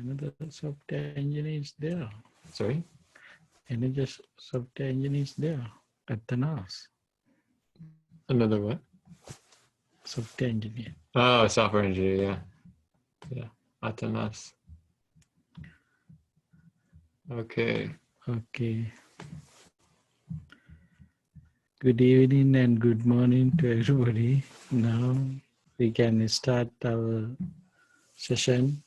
Another software engineer is there. Sorry? Another software engineer is there at the NAS. Another what? Software engineer. Oh, software engineer, yeah. Yeah. Atanas. Okay. Okay. Good evening and good morning to everybody. Now we can start our session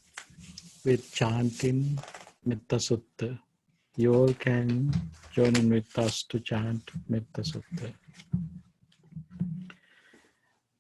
with chanting Metta Sutta. You all can join in with us to chant Metta Sutta.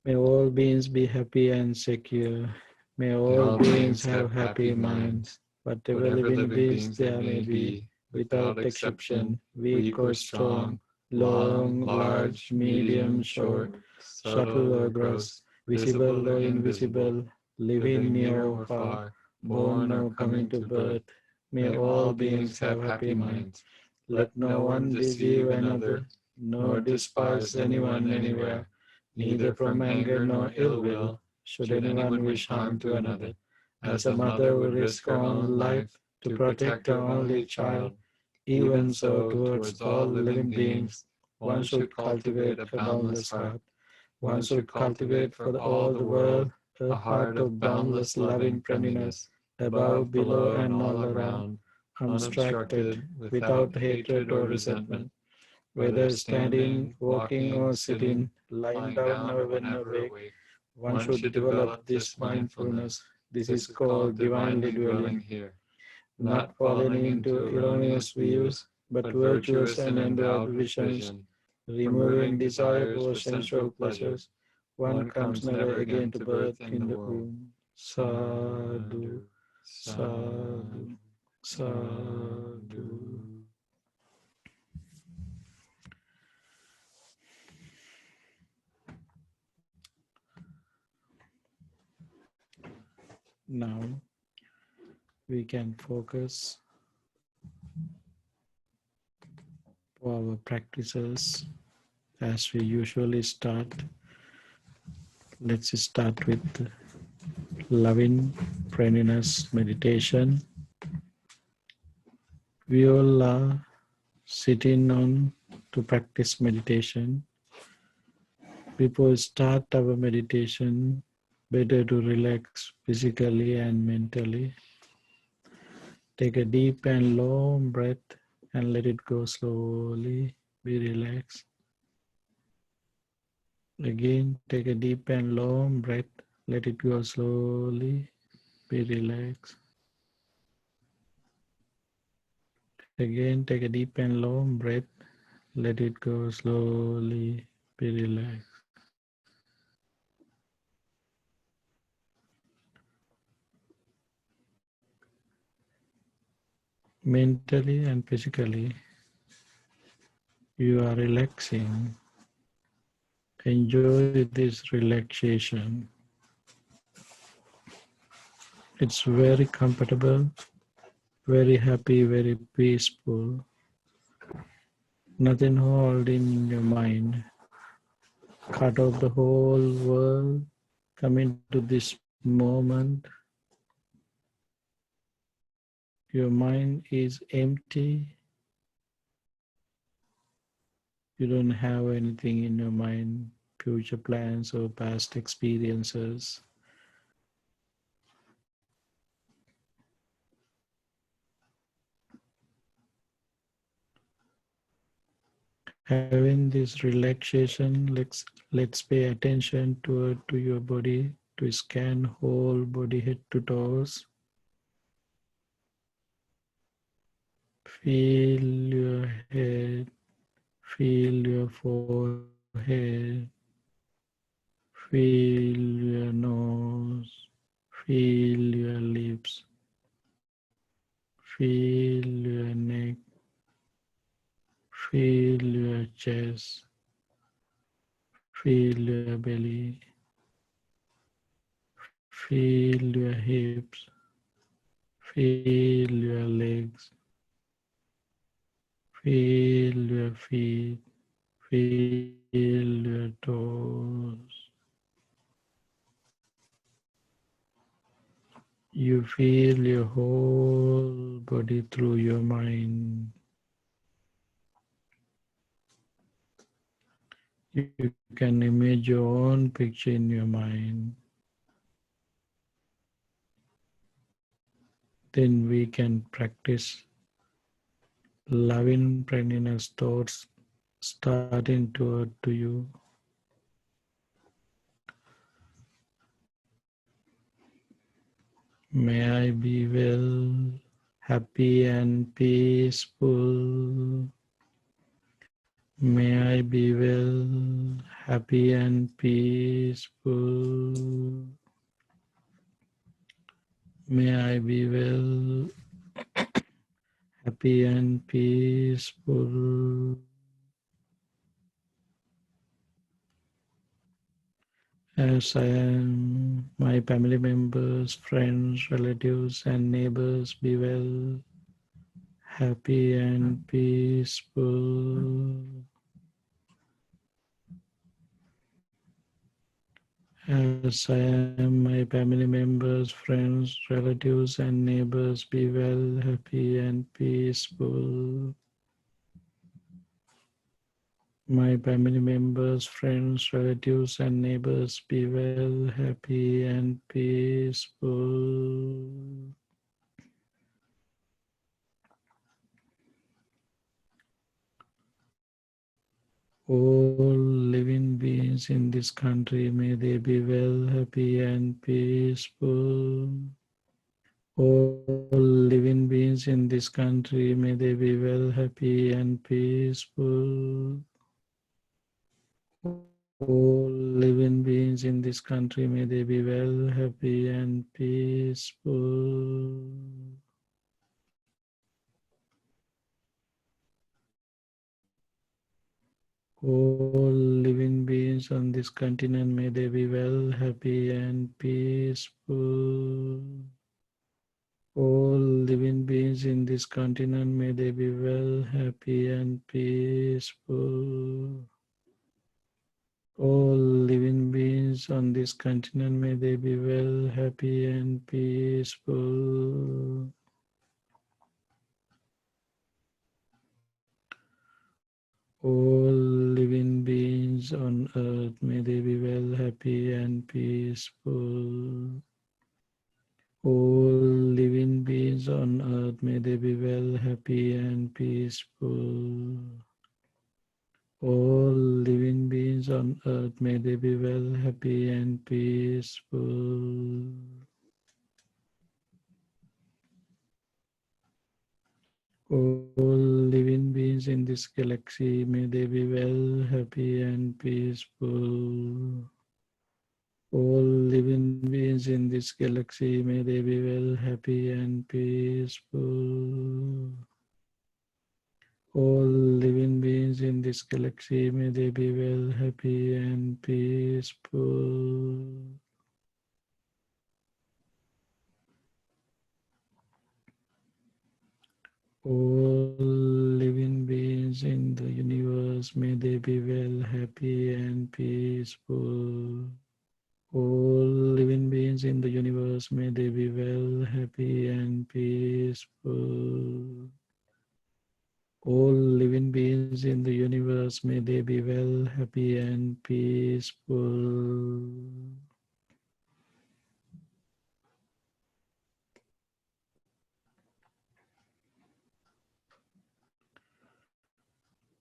May all beings be happy and secure. May all beings have happy minds. Whatever living beings there may be, without exception, weak or strong, long, large, medium, short, subtle or gross, visible or invisible, living near or far, born or coming to birth, may all beings have happy minds. Let no one deceive another, nor despise anyone anywhere, neither from anger nor ill will, should anyone wish harm to another. As a mother would risk her own life to protect her only child, even so towards all living beings, one should cultivate a boundless heart. One should cultivate for all the world a heart of boundless loving friendliness, above, below, and all around, unobstructed, without hatred or resentment. Whether standing, walking, or sitting, lying down, or when awake, one should develop this mindfulness. This is called divinely dwelling here, not falling into erroneous views, but virtuous and endowed visions, removing desire for sensual pleasures. One comes never again to birth in the womb. Sadhu, sadhu, sadhu. Now we can focus for our practices as we usually start. Let's start with loving friendliness meditation. We all are sitting on to practice meditation. Before start our meditation, better to relax physically and mentally. Take a deep and long breath and let it go slowly. Be relaxed. Again, take a deep and long breath. Let it go slowly. Be relaxed. Again, take a deep and long breath. Let it go slowly. Be relaxed. Mentally and physically, you are relaxing. Enjoy this relaxation. It's very comfortable, very happy, very peaceful. Nothing holding in your mind. Cut off the whole world. Come into this moment. Your mind is empty. You don't have anything in your mind, future plans or past experiences. Having this relaxation, let's pay attention to your body, to scan whole body head to toes. Feel your head, feel your forehead, feel your nose, feel your lips, feel your neck, feel your chest, feel your belly, feel your hips, feel your legs, feel your feet, feel your toes. You feel your whole body through your mind. You can image your own picture in your mind. Then we can practice loving friendliness thoughts starting toward to you. May I be well, happy and peaceful. May I be well, happy and peaceful. May I be well, happy and peaceful. As I am, my family members, friends, relatives, and neighbors be well, happy and peaceful. As I am, my family members, friends, relatives, and neighbors be well, happy, and peaceful. My family members, friends, relatives, and neighbors be well, happy, and peaceful. All living beings in this country, may they be well, happy, and peaceful. All living beings in this country, may they be well, happy, and peaceful. All living beings in this country, may they be well, happy, and peaceful. All living beings on this continent, may they be well, happy, and peaceful. All living beings in this continent, may they be well, happy, and peaceful. All living beings on this continent, may they be well, happy, and peaceful. All living beings on earth, may they be well, happy, and peaceful. All living beings on earth, may they be well, happy, and peaceful. All living beings on earth, may they be well, happy, and peaceful. All living beings in this galaxy, may they be well, happy, and peaceful. All living beings in this galaxy, may they be well, happy, and peaceful. All living beings in this galaxy, may they be well, happy, and peaceful. All living beings in the universe, may they be well, happy, and peaceful. All living beings in the universe, may they be well, happy, and peaceful. All living beings in the universe, may they be well, happy, and peaceful.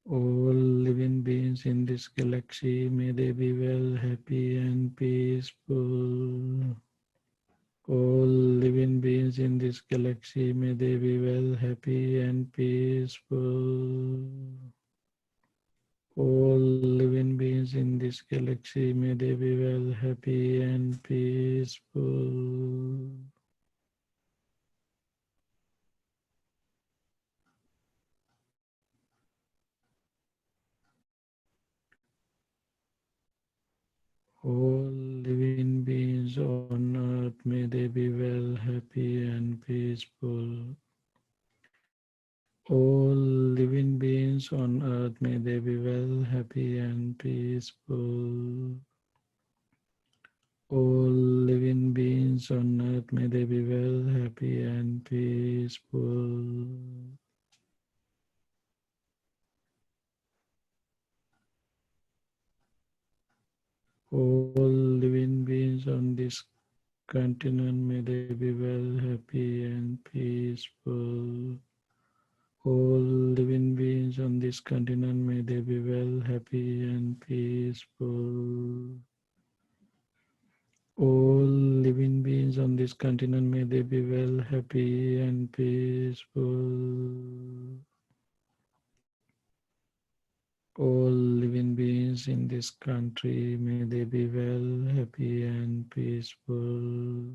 All living beings in this galaxy, may they be well, happy, and peaceful. All living beings in this galaxy, may they be well, happy, and peaceful. All living beings in this galaxy, may they be well, happy, and peaceful. All living beings on earth, may they be well, happy, and peaceful. All living beings on earth, may they be well, happy, and peaceful. All living beings on earth, may they be well, happy and peaceful. All living beings on this continent, may they be well, happy and peaceful. All living beings on this continent, may they be well, happy and peaceful. All living beings on this continent, may they be well, happy and peaceful. All living beings in this country, may they be well, happy and peaceful.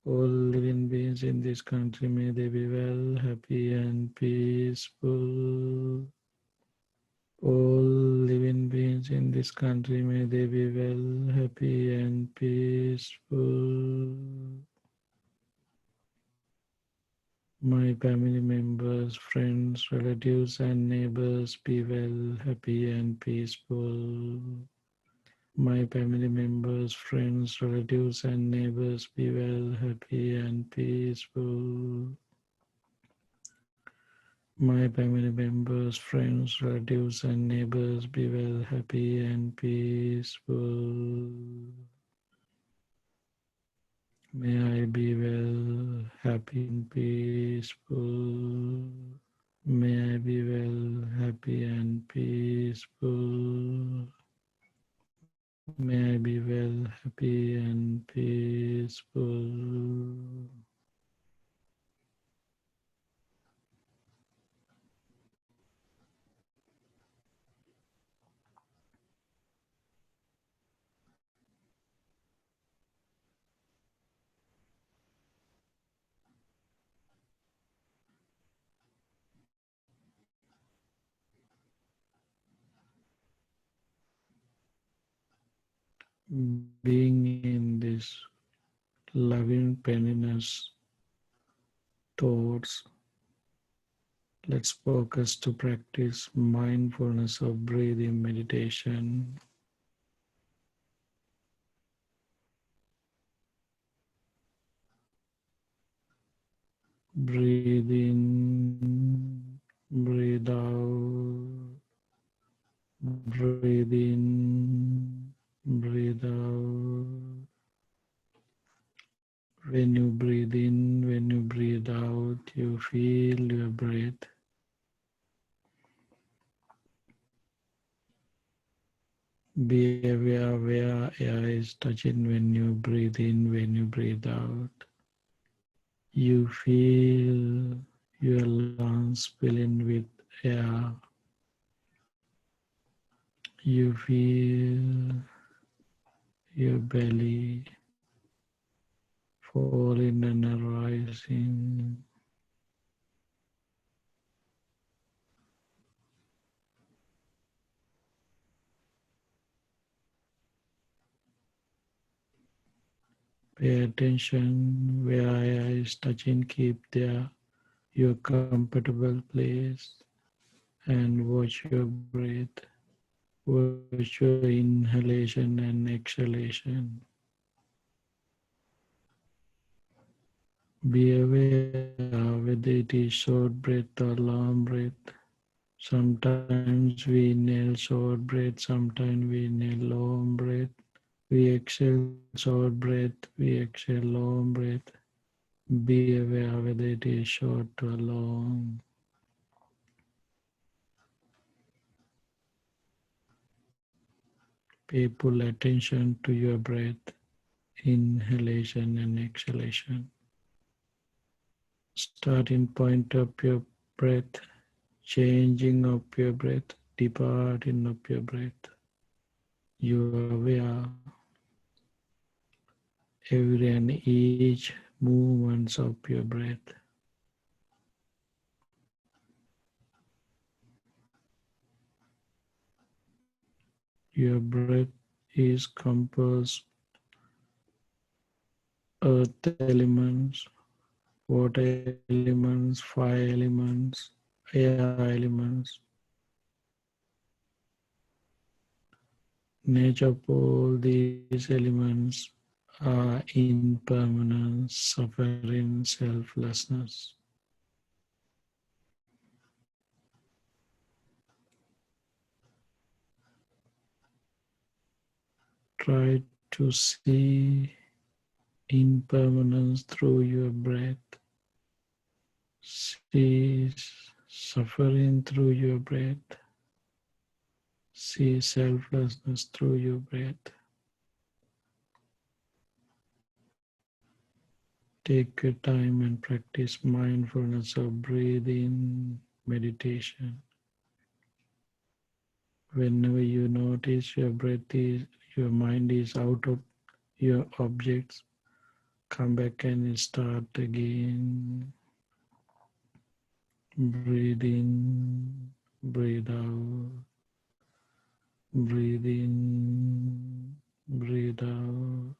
All living beings in this country, may they be well, happy and peaceful. All living beings in this country, may they be well, happy and peaceful. My family members, friends, relatives, and neighbors be well, happy, and peaceful. My family members, friends, relatives, and neighbors be well, happy, and peaceful. My family members, friends, relatives, and neighbors be well, happy, and peaceful. May I be well, happy, and peaceful. May I be well, happy and peaceful. May I be well, happy and peaceful. Being in this loving penniness thoughts, let's focus to practice mindfulness of breathing meditation. Breathe in, breathe out, breathe in, breathe out. When you breathe in, when you breathe out, you feel your breath. Be aware where air is touching when you breathe in, when you breathe out. You feel your lungs filling with air. You feel your belly falling and rising. Pay attention where air is touching, keep there your comfortable place and watch your breath. Watch your inhalation and exhalation. Be aware whether it is short breath or long breath. Sometimes we inhale short breath, sometimes we inhale long breath. We exhale short breath, we exhale long breath. Be aware whether it is short or long. Pay full attention to your breath, inhalation and exhalation. Starting point of your breath, changing of your breath, departing of your breath. You are aware every and each movements of your breath. Your breath is composed earth elements, water elements, fire elements, air elements. Nature of all these elements impermanence, suffering, selflessness. Try to see impermanence through your breath. See suffering through your breath. See selflessness through your breath. Take your time and practice mindfulness of breathing meditation. Whenever you notice your breath is, your mind is out of your objects, come back and start again. Breathe in, breathe out, breathe in, breathe out.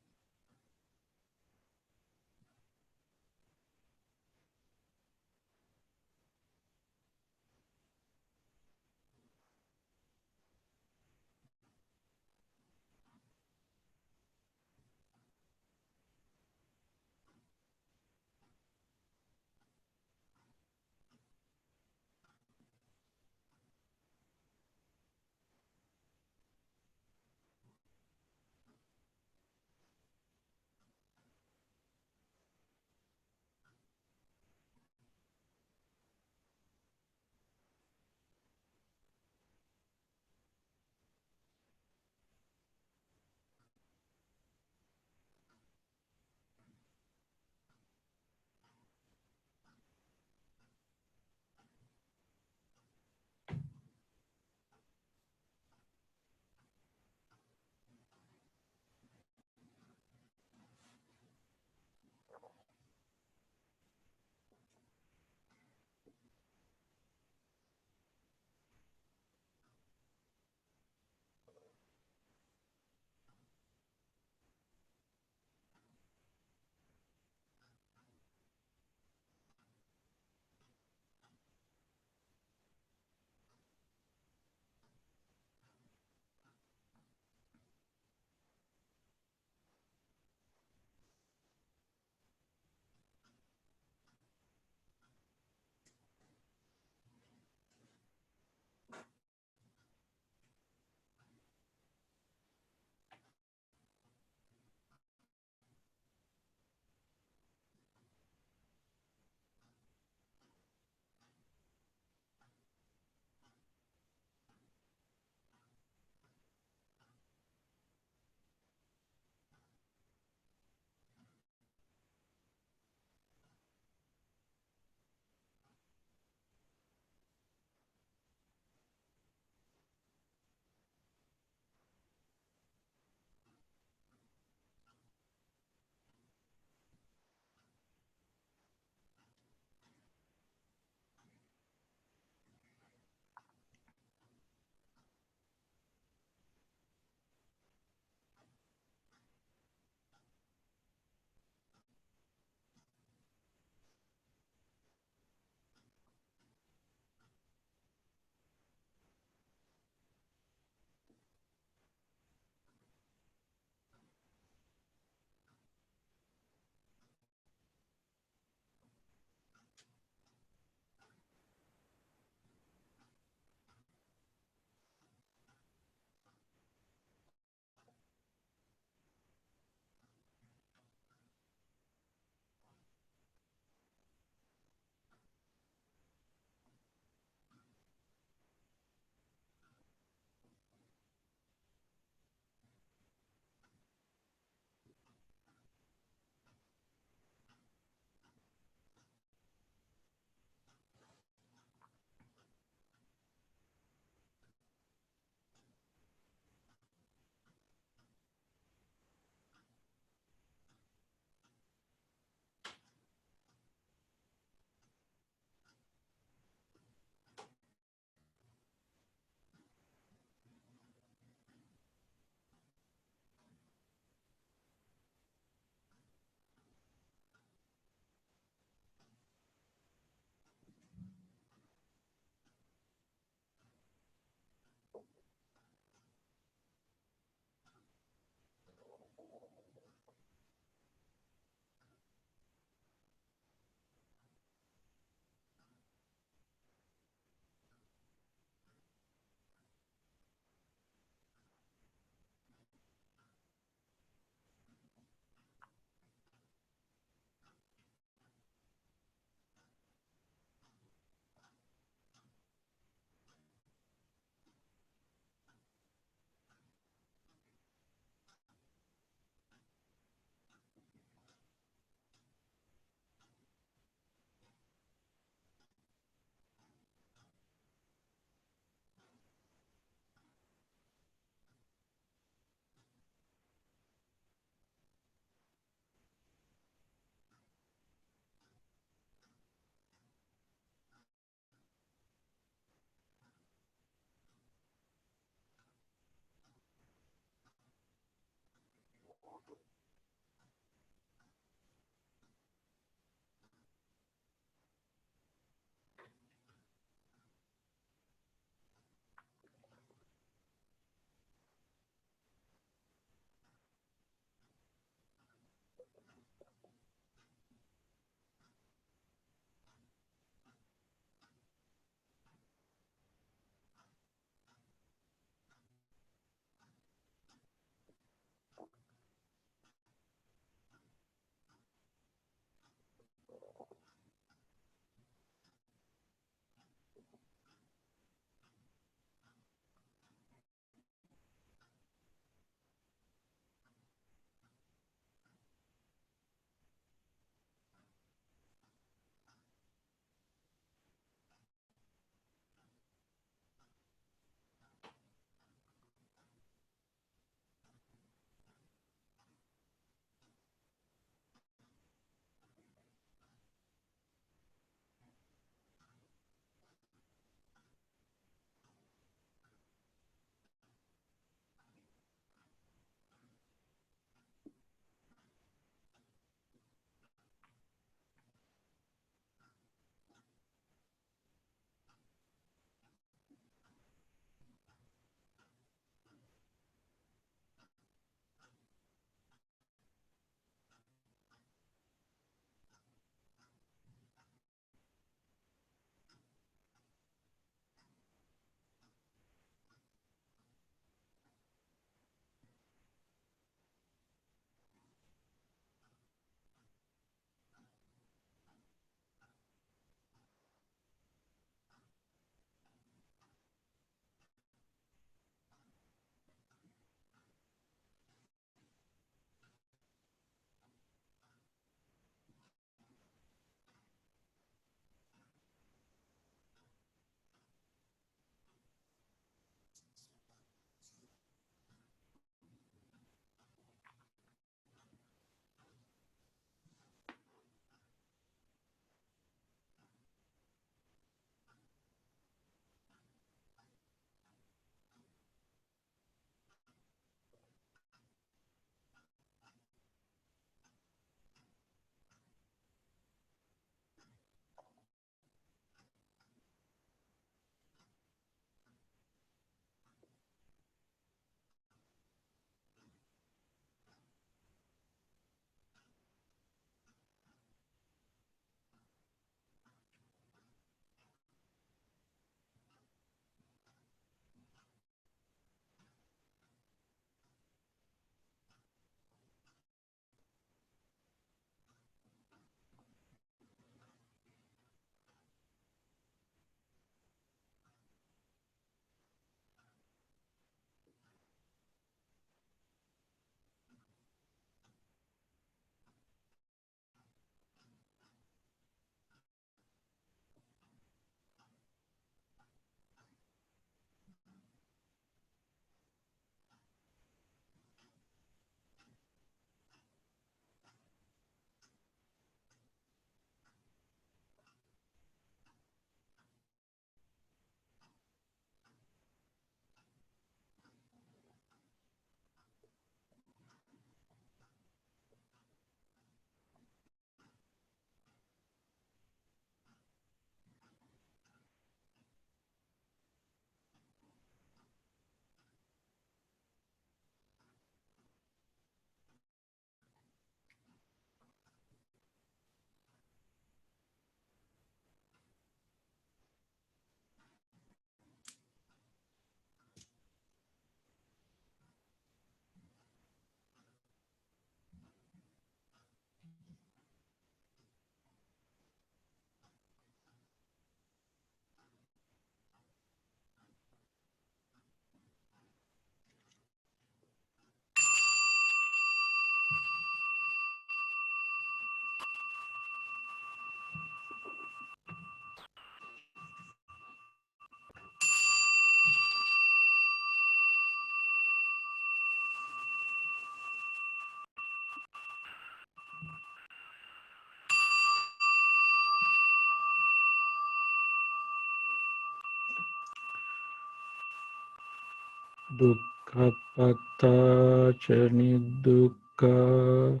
Dukkha patta cha nidukkha,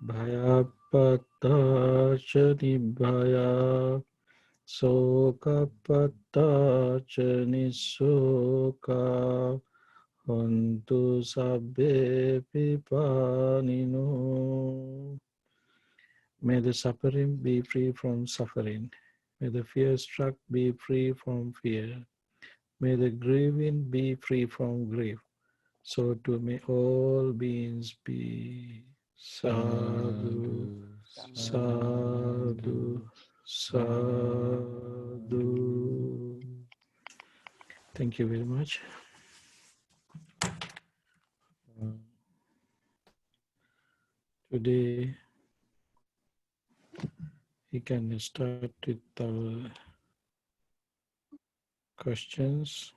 bhaya patta cha nibhaya, soka patta cha nisoka, hontu sabbe pipanino. May the suffering be free from suffering. May the fear struck be free from fear. May the grieving be free from grief. So too may all beings be. Sadhu, sadhu, sadhu. Thank you very much. Today we can start with our questions.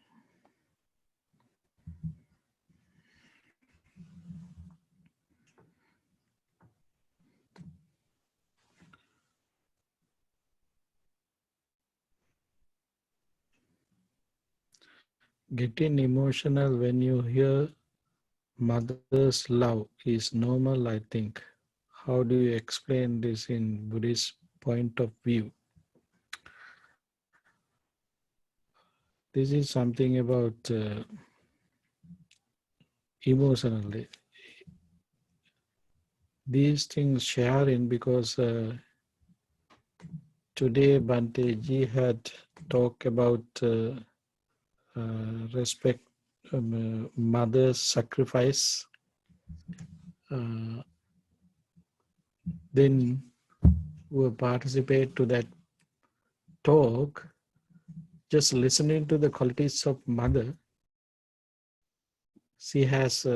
Getting emotional when you hear mother's love is normal, I think. How do you explain this in Buddhist point of view? This is something about emotionally. These things sharing because today Bhante G had talked about respect, mother's sacrifice. Then we participate to that talk, just listening to the qualities of mother. She has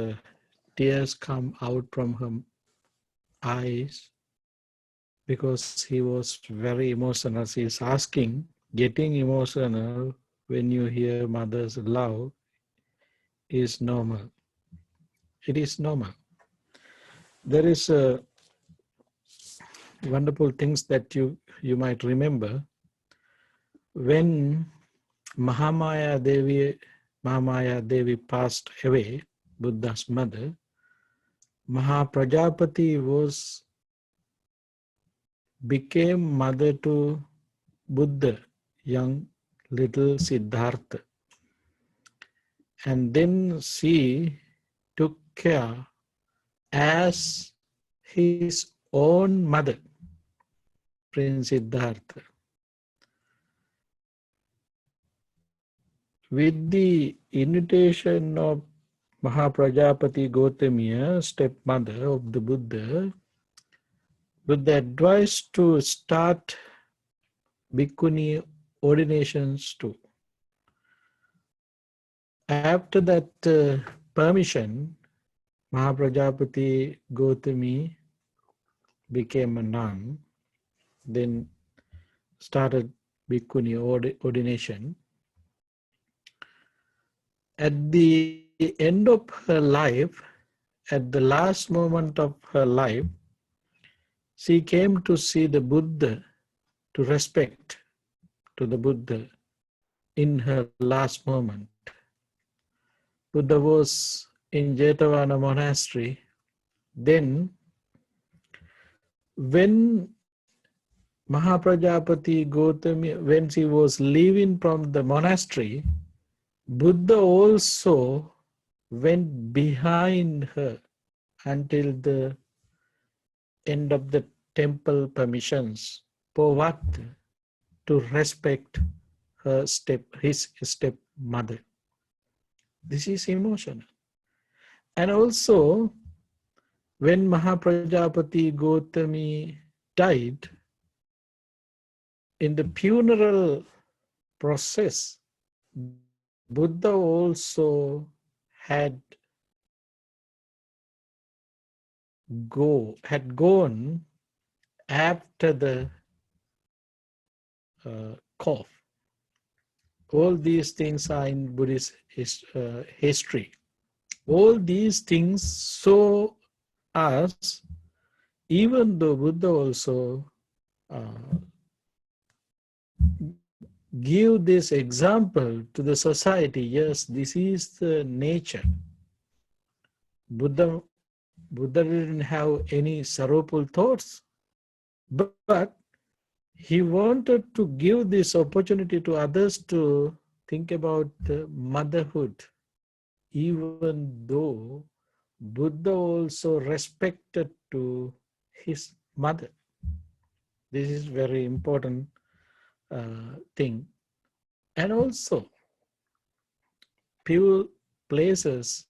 tears come out from her eyes because he was very emotional. She is asking, getting emotional when you hear mother's love is normal. It is normal. There is wonderful things that you might remember. When Mahamaya Devi passed away, Buddha's mother, Mahaprajapati became mother to Buddha, young little Siddhartha. And then she took care as his own mother, Prince Siddhartha. With the invitation of Mahaprajapati Gautamiya, stepmother of the Buddha, Buddha advised to start bhikkhuni ordinations too. After that permission, Mahaprajapati Gautami became a nun, then started bhikkhuni ordination. At the end of her life, at the last moment of her life, she came to see the Buddha, to respect to the Buddha in her last moment. Buddha was in Jetavana monastery. Then, when Mahaprajapati Gautami, when she was leaving from the monastery, Buddha also went behind her until the end of the temple permissions. For what? To respect his stepmother. This is emotional. And also, when Mahaprajapati Gautami died, in the funeral process, Buddha also had gone after the cough. All these things are in Buddhist history. All these things show us, even though Buddha also give this example to the society. Yes, this is the nature. Buddha didn't have any sorrowful thoughts, but he wanted to give this opportunity to others to think about motherhood, even though Buddha also respected to his mother. This is very important thing. And also, few places,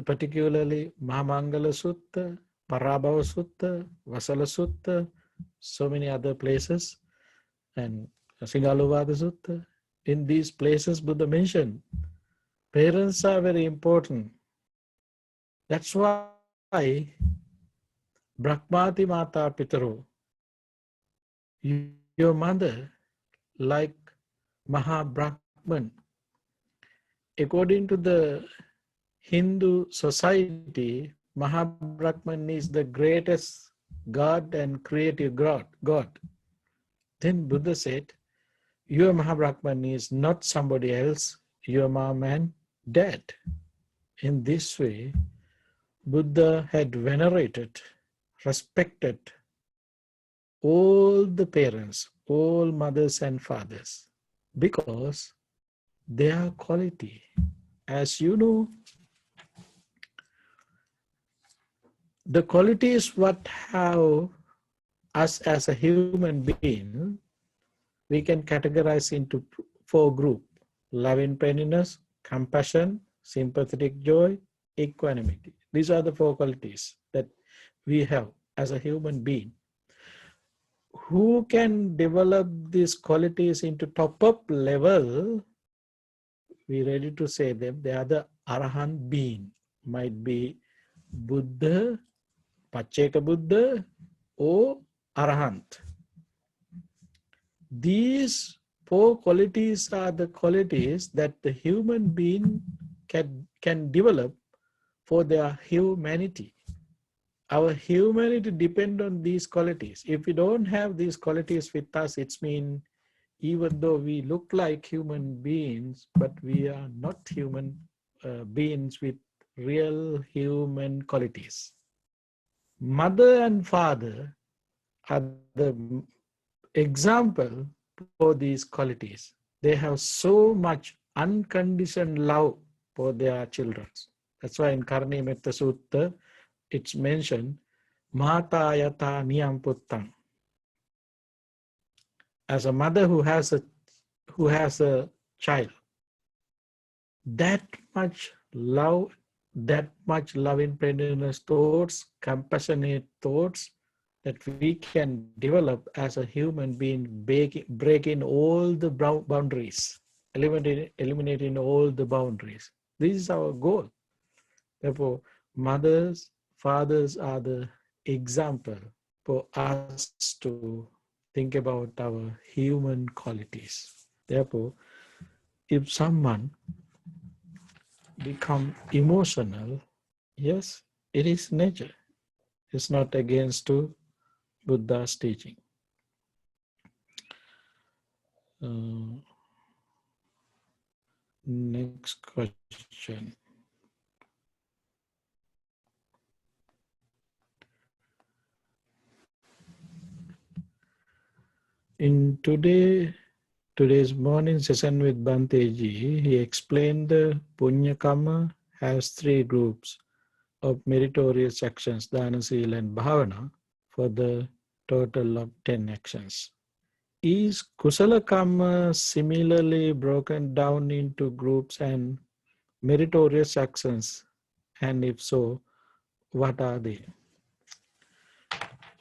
particularly Mahamangala Sutta, Parabhava Sutta, Vasala Sutta, so many other places, and Singaluvada Sutta. In these places, Buddha mentioned, parents are very important. That's why Brahmati Mata Pitaro, your mother, like Maha-Brahman. According to the Hindu society, Maha-Brahman is the greatest God and creative God. Then Buddha said, your Maha-Brahman is not somebody else, your mom and dad. In this way, Buddha had venerated, respected all the parents, all mothers and fathers, because their quality, as you know, the quality is what have us as a human being, we can categorize into 4 groups: loving kindness, compassion, sympathetic joy, equanimity. These are the 4 qualities that we have as a human being. Who can develop these qualities into top level? We ready to say them. They are the Arahant being. Might be Buddha, Pacceka Buddha, or Arahant. These 4 qualities are the qualities that the human being can develop for their humanity. Our humanity depends on these qualities. If we don't have these qualities with us, it means even though we look like human beings, but we are not human beings with real human qualities. Mother and father are the example for these qualities. They have so much unconditioned love for their children. That's why in Karni Metta Sutta, it's mentioned, Mata Yata Niyam Puttang. As a mother who has a child, that much love, that much loving kindness thoughts, compassionate thoughts that we can develop as a human being, breaking all the boundaries, eliminating all the boundaries. This is our goal. Therefore, mothers, fathers are the example for us to think about our human qualities. Therefore, if someone become emotional, yes, it is nature. It's not against to Buddha's teaching. Next question. In today's morning session with Bhante G, he explained the Punya Karma has 3 groups of meritorious actions, Dana, Sila and Bhavana, for the total of 10 actions. Is Kusala Karma similarly broken down into groups and meritorious actions? And if so, what are they?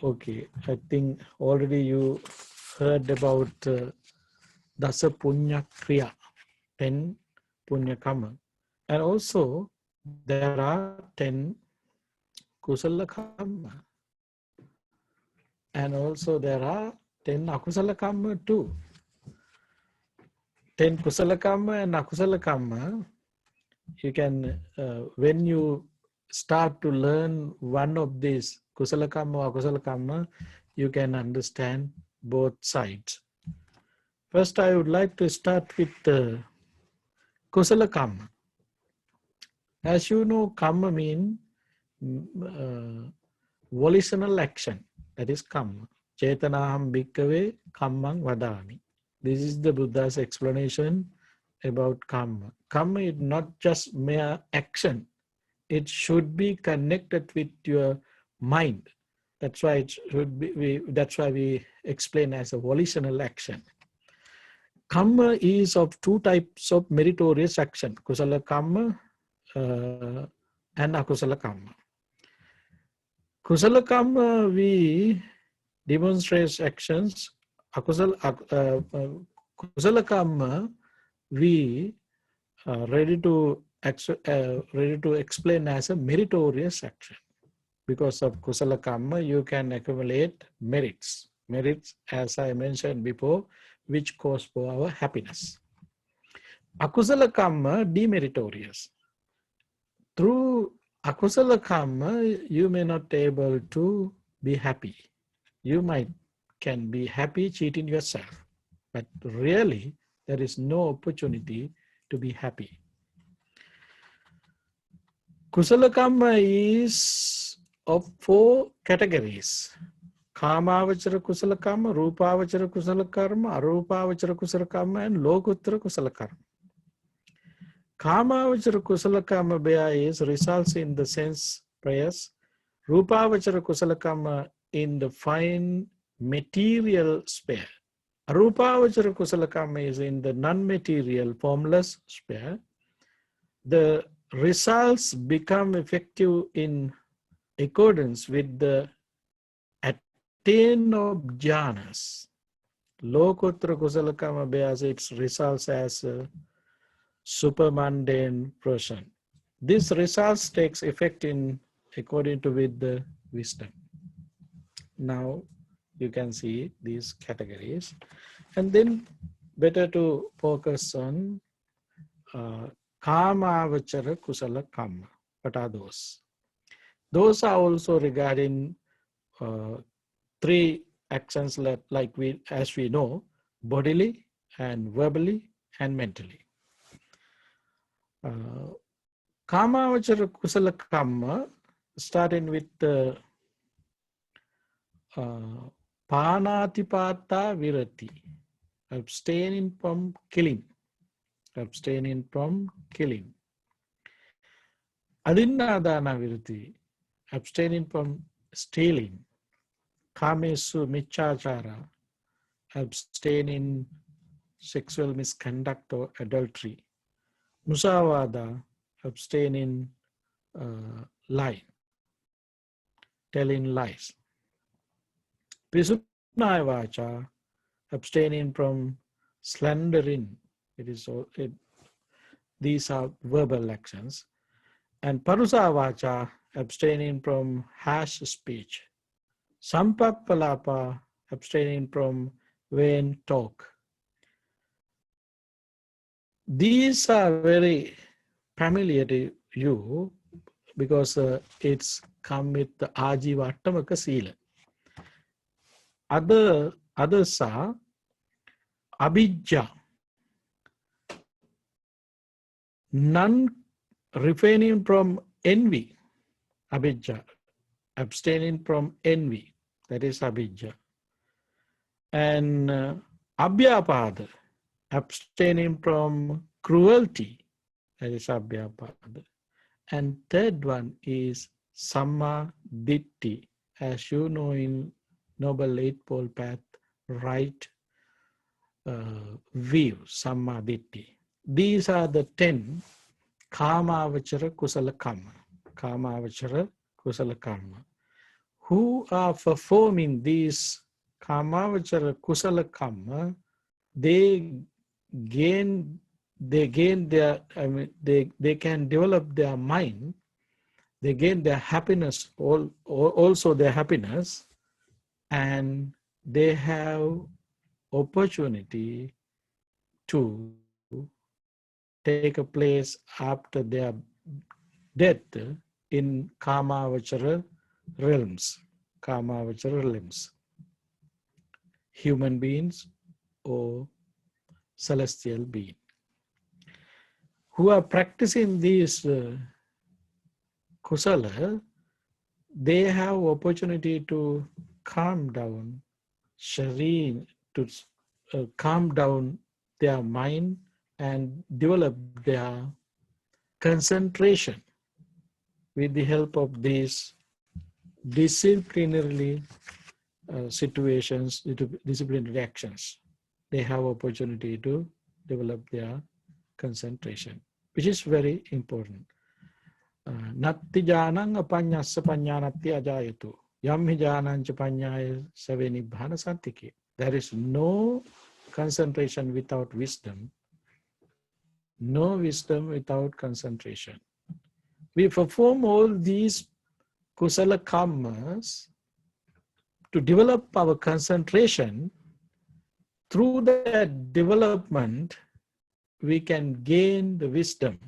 Okay, I think already you heard about Dasa Punya Kriya, 10 Punya Karma. And also, there are 10 Kusala Karma. And also, there are 10 Akusala Karma too. 10 Kusala Karma and Akusala Karma, you can, when you start to learn one of these, Kusala Karma or Akusala Karma, you can understand both sides. First, I would like to start with Kusala Kamma. As you know, Kamma means volitional action. That is Kamma. Chetanaham bhikkhave kammang vadami. This is the Buddha's explanation about Kamma. Kamma is not just mere action. It should be connected with your mind. That's why it should be. That's why we explain as a volitional action. Kamma is of two types of meritorious action: kusala kamma and akusala kamma. Kusala kamma, we demonstrate actions. Kusala kamma, we are ready to explain as a meritorious action. Because of kusala kamma, you can accumulate merits. Merits, as I mentioned before, which cause for our happiness. Akusala kamma, demeritorious. Through akusala kamma, you may not be able to be happy. You can be happy cheating yourself, but really there is no opportunity to be happy. Kusala kamma is of 4 categories: Kamavachara kusala karma, Rupavachara kusala karma, Arupavachara kusala karma, and Lokuttara kusala karma. Kamavachara kusala karma is results in the sense prayers. Rupavachara kusala karma in the fine material sphere. Arupavachara kusala karma is in the non-material formless sphere. The results become effective in accordance with the attain of jhanas. Lokuttara kusala karma bears its results as a supermundane person. This results takes effect in according to with the wisdom. Now you can see these categories, and then better to focus on Kamavachara kusala karma. What are those? Those are also regarding 3 actions as we know, bodily and verbally and mentally. Kamavachara kusala karma, starting with the panatipata virati, abstaining from killing. Abstaining from killing. Adinadana virati, abstaining from stealing. Kamesu michachara, abstaining sexual misconduct or adultery. Musavada, abstaining lying, telling lies. Pisupnaya vacha, abstaining from slandering. These are verbal actions. And parusa vacha, abstaining from harsh speech. Sampappalapa, abstaining from vain talk. These are very familiar to you because it's come with the Ajiva Attamaka Sila. Others are Abhijja, none refraining from envy. Abhijja, abstaining from envy. That is Abhijja. And Abhyapada, abstaining from cruelty. That is Abhyapada. And third one is Samma Ditti. As you know in Noble Eightfold Path, right view, Samma Ditti. These are the 10 Kamavachara kusala karma. Kamavachara kusala karma. Who are performing these Kamavachara kusala karma, they can develop their mind, they gain their happiness, also their happiness, and they have opportunity to take a place after their death in Kamavachara realms. Kamavachara realms. Human beings or celestial being. Who are practicing these kusala, they have opportunity to calm down, serene, to calm down their mind and develop their concentration with the help of these disciplinary situations, disciplinary actions. They have opportunity to develop their concentration, which is very important. Natti janang apanyassa panyanatti ajayatu. Yamhi janancha panyaya saveni bhana santiki. There is no concentration without wisdom. No wisdom without concentration. We perform all these kusala karmas to develop our concentration. Through that development, we can gain the wisdom.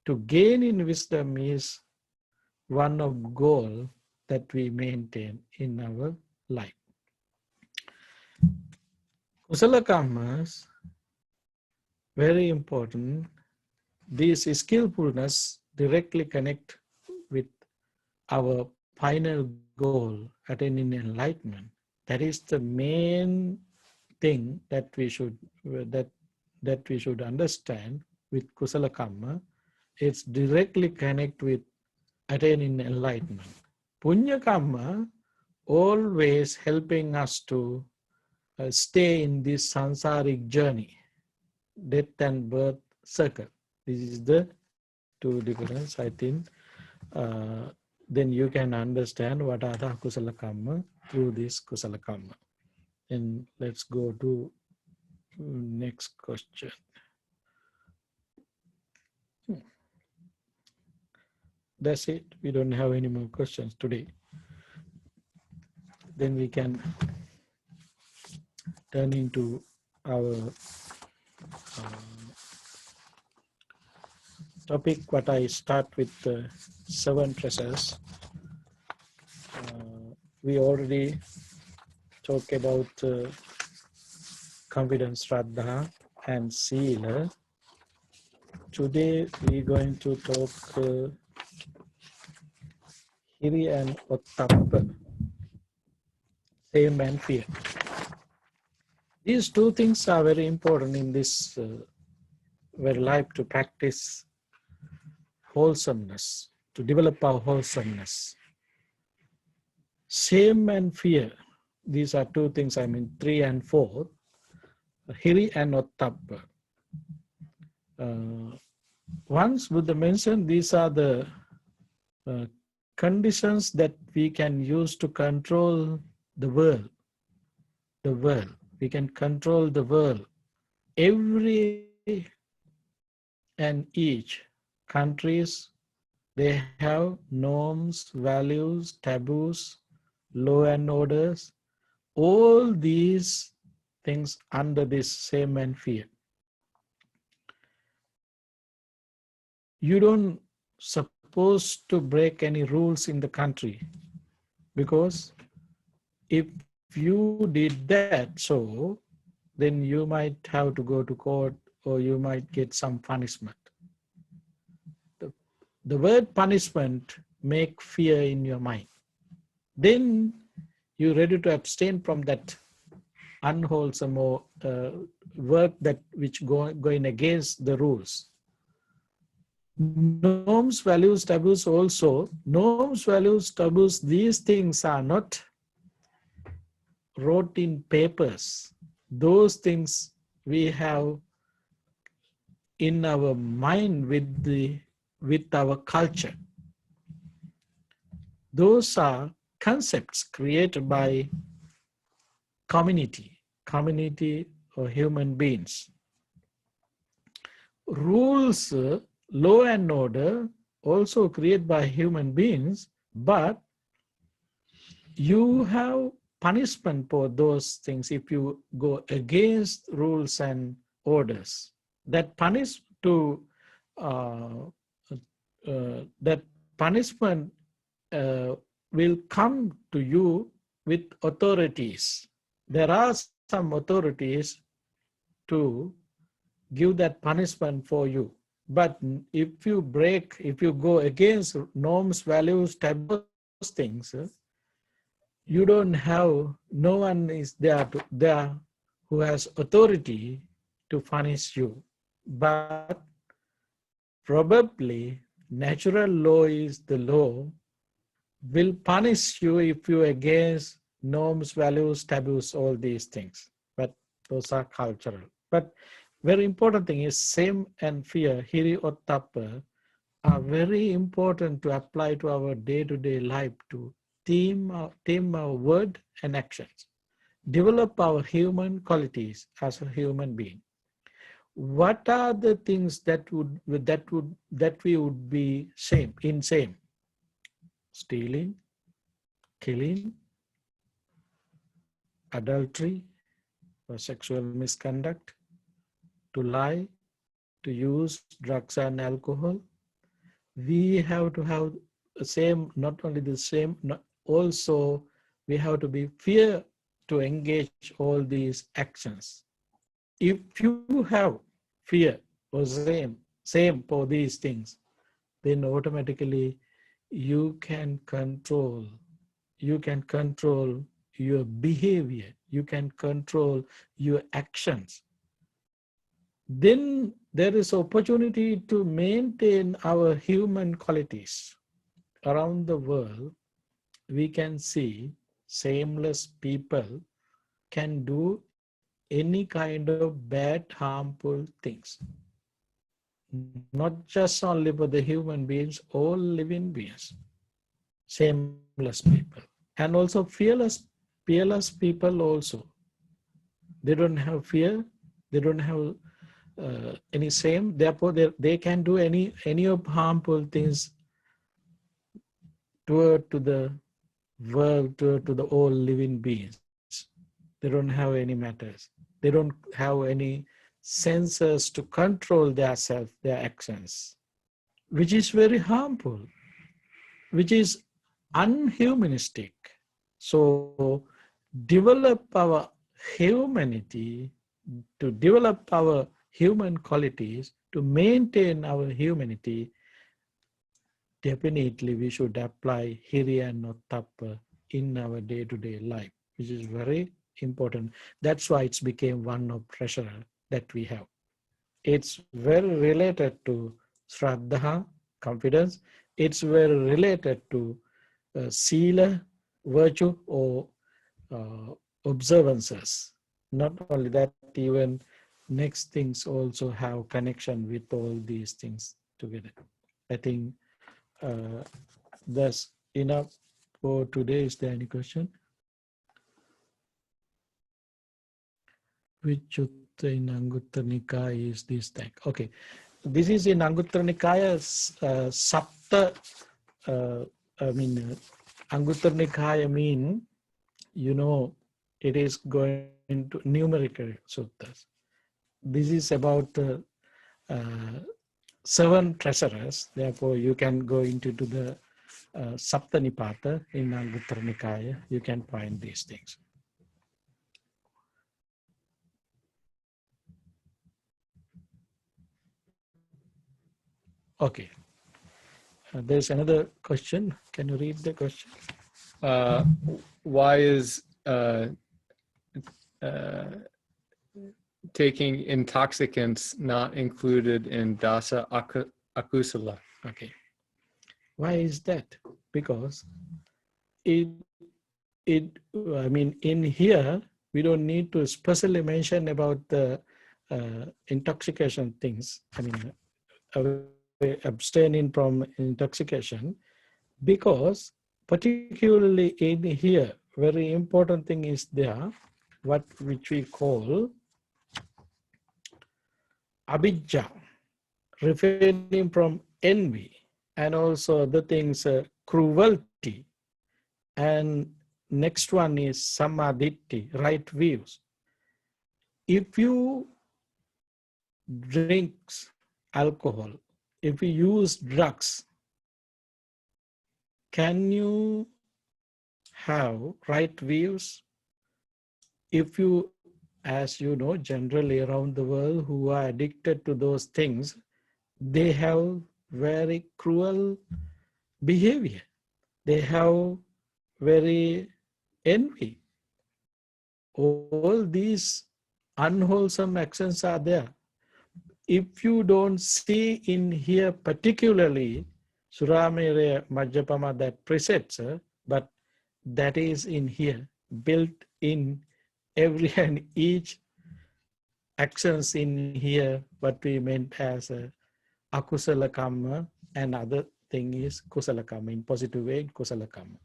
To gain in wisdom is one of the goals that we maintain in our life. Kusala karmas, very important. This skillfulness directly connect with our final goal, attaining enlightenment. That is the main thing that we should understand with kusala karma. It's directly connect with attaining enlightenment. Punya karma always helping us to stay in this sansaric journey, death and birth circle. This is the two difference, I think. Then you can understand what are the kusala karma through this kusala karma. And let's go to next question. That's it. We don't have any more questions today. Then we can turn into our topic. What I start with the 7 treasures. We already talked about confidence, Shraddha, and Sila. Today we're going to talk Hiri and Ottappa, shame and fear. These two things are very important in this very life to practice wholesomeness, to develop our wholesomeness. Shame and fear, these are two things, 3 and 4, Hiri and Ottappa. Once Buddha mentioned these are the conditions that we can use to control the world. We can control the world. Every and each countries, they have norms, values, taboos, law and orders, all these things under this shame and fear. You don't supposed to break any rules in the country, because if you did that, so then you might have to go to court or you might get some punishment. The word punishment make fear in your mind. Then you're ready to abstain from that unwholesome or work that which going against the rules. Norms, values, taboos also. Norms, values, taboos, these things are not wrote in papers. Those things we have in our mind with our culture. Those are concepts created by community or human beings. Rules, law and order also created by human beings, but you have punishment for those things if you go against rules and orders. That punishment will come to you with authorities. There are some authorities to give that punishment for you. But if you go against norms, values, taboos, things, you don't have, no one is there who has authority to punish you. But probably natural law is the law, will punish you if you against norms, values, taboos, all these things. But those are cultural. But very important thing is shame and fear, hiri or tappa, are very important to apply to our day-to-day life, to tame our word and actions, develop our human qualities as a human being. What are the things that we would be shame? Stealing, killing, adultery or sexual misconduct, to lie, to use drugs and alcohol. We have to have the same, not only the same, also we have to be fear to engage all these actions. If you have fear or same for these things, then automatically you can control your behavior, you can control your actions. Then there is opportunity to maintain our human qualities. Around the world, we can see shameless people can do any kind of bad, harmful things. Not just only for the human beings, all living beings. Shameless people. And also fearless people also. They don't have fear, they don't have any shame, therefore they can do any of harmful things toward to the world, to the all living beings. They don't have any matters. They don't have any senses to control their self, their actions, which is very harmful, which is unhumanistic. So develop our humanity, to develop our human qualities, to maintain our humanity, definitely we should apply hiri and tappa in our day-to-day life, which is very important. That's why it's became one of treasure that we have. It's very related to shraddha, confidence. It's very related to sila, virtue, or observances. Not only that, even next things also have connection with all these things together. I think that's enough for today. Is there any question? Which sutta in Anguttara Nikaya is this thing? Okay, this is in Anguttara Nikaya Sapta. Anguttara Nikaya mean, it is going to numerical suttas. This is about 7 treasures. Therefore, you can go into the Sapta Nipata in Anguttara Nikaya. You can find these things. Okay. There's another question. Can you read the question? Why is taking intoxicants not included in dasa akusala? Okay. Why is that? Because in here, we don't need to specially mention about the intoxication things. Abstaining from intoxication, because particularly in here, very important thing is there, which we call abhijja, refraining from envy, and also the things cruelty, and next one is samadhitti, right views. If you drink alcohol, if you use drugs, can you have right views? If you as you know, generally around the world who are addicted to those things, they have very cruel behavior. They have very envy. All these unwholesome actions are there. If you don't see in here particularly Suramere Majjapama, that precepts, but that is in here, built in every and each actions in here, what we meant as akusala kamma, and other thing is kusala kamma, in positive way, kusala kamma.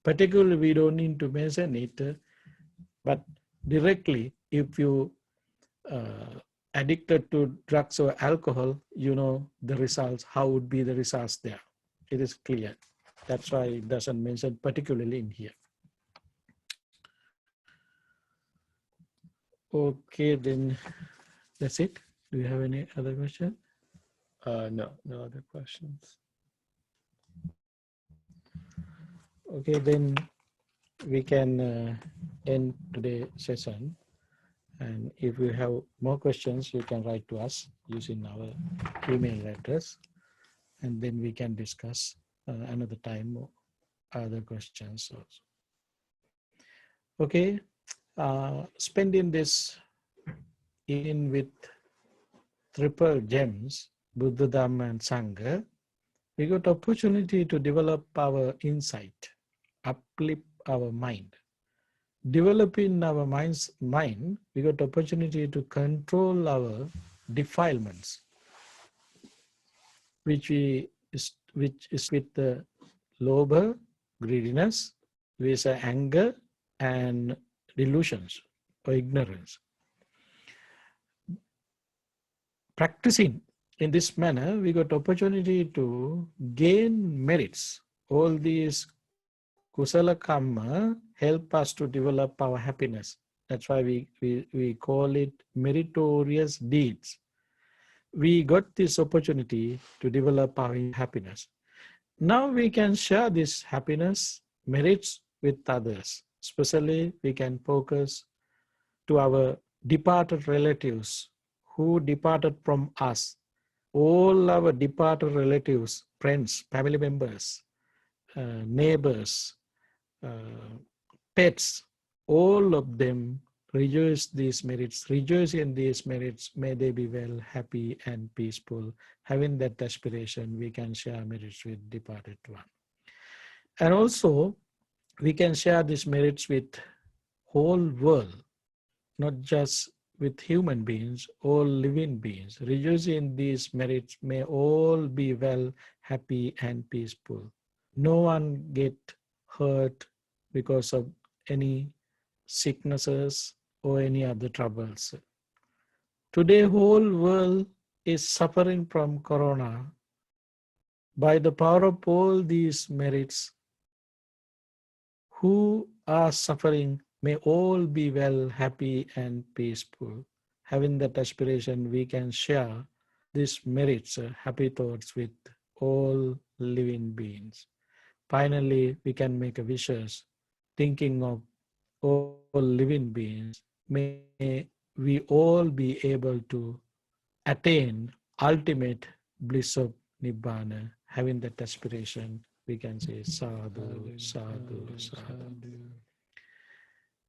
Particularly, we don't need to mention it, but directly, if you addicted to drugs or alcohol, you know the results, how would be the results there. It is clear. That's why it doesn't mention particularly in here. Okay, then that's it. Do you have any other question? No other questions. Okay, then we can end today's session. And if you have more questions, you can write to us using our email address, and then we can discuss another time or other questions also. Okay, spending this evening with triple gems, Buddha, Dhamma, and Sangha, we got opportunity to develop our insight, uplift our mind. Developing our mind, we got opportunity to control our defilements, which is with the lobha, greediness, with anger and delusions or ignorance. Practicing in this manner, we got opportunity to gain merits. All these kusala karma help us to develop our happiness. That's why we call it meritorious deeds. We got this opportunity to develop our happiness. Now we can share this happiness merits with others. Especially we can focus to our departed relatives who departed from us. All our departed relatives, friends, family members, neighbors, pets, all of them rejoice these merits, rejoice in these merits. May they be well, happy, and peaceful. Having that aspiration, we can share merits with departed one. And also, we can share these merits with whole world, not just with human beings, all living beings. Rejoice in these merits. May all be well, happy, and peaceful. No one get hurt because of any sicknesses or any other troubles. Today, whole world is suffering from corona. By the power of all these merits, who are suffering, may all be well, happy, and peaceful. Having that aspiration, we can share these merits, happy thoughts with all living beings. Finally, we can make a wishes, thinking of all living beings. May we all be able to attain ultimate bliss of Nibbana. Having that aspiration, we can say sadhu, sadhu, sadhu.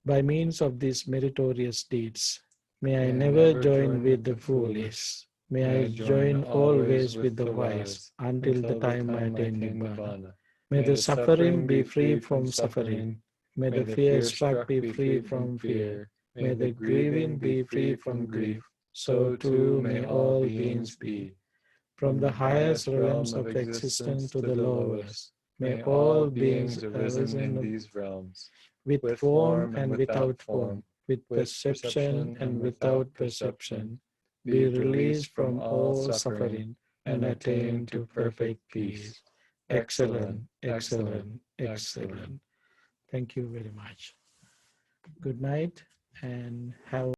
By means of these meritorious deeds, may I never join with the foolish. May I join always with the wise until the time I attain Nibbana. May the suffering be free from suffering. May the fear struck be free from fear. May the grieving be free from grief. So too may all beings be. From the highest realms of existence to the lowest, may all beings arisen in these realms, with form and without form, with perception and without perception, be released from all suffering and attain to perfect peace. Excellent, excellent, excellent. Thank you very much. Good night and have